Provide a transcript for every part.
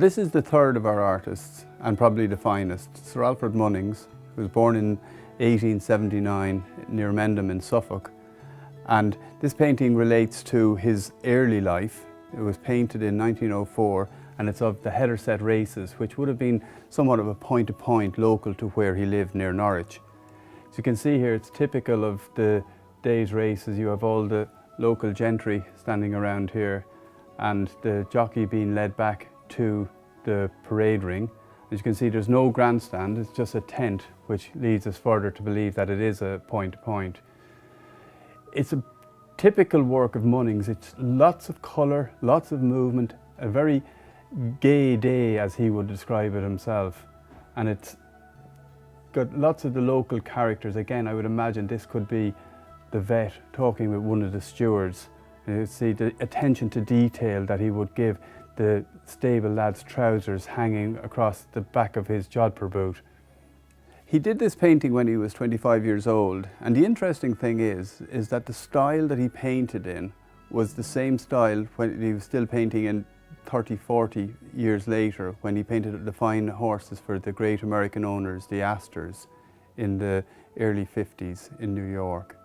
this is the third of our artists, and probably the finest, Sir Alfred Munnings, who was born in 1879 near Mendham in Suffolk. And this painting relates to his early life. It was painted in 1904, and it's of the Heatherset races, which would have been somewhat of a point-to-point local to where he lived near Norwich. As you can see here, it's typical of the day's races. You have all the local gentry standing around here and the jockey being led back to the parade ring. As you can see, there's no grandstand, it's just a tent, which leads us further to believe that it is a point-to-point. It's a typical work of Munnings. It's lots of colour, lots of movement, a very gay day, as he would describe it himself. And it's got lots of the local characters. Again, I would imagine this could be the vet talking with one of the stewards. You see the attention to detail that he would give, the stable lad's trousers hanging across the back of his jodhpur boot. He did this painting when he was 25 years old, and the interesting thing is that the style that he painted in was the same style when he was still painting in 30, 40 years later, when he painted the fine horses for the great American owners, the Astors, in the early 50s in New York.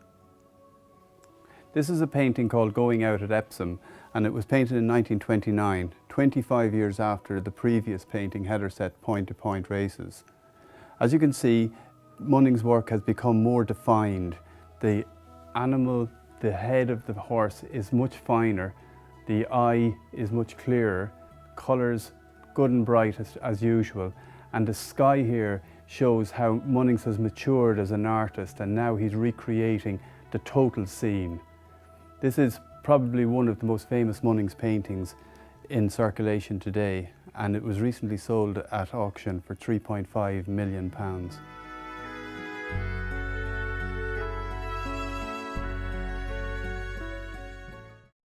This is a painting called Going Out at Epsom, and it was painted in 1929, 25 years after the previous painting, Heatherset Point-to-Point Races. As you can see, Munnings' work has become more defined. The animal, the head of the horse is much finer, the eye is much clearer, colours good and bright as usual, and the sky here shows how Munnings has matured as an artist, and now he's recreating the total scene. This is probably one of the most famous Munnings paintings in circulation today, and it was recently sold at auction for £3.5 million.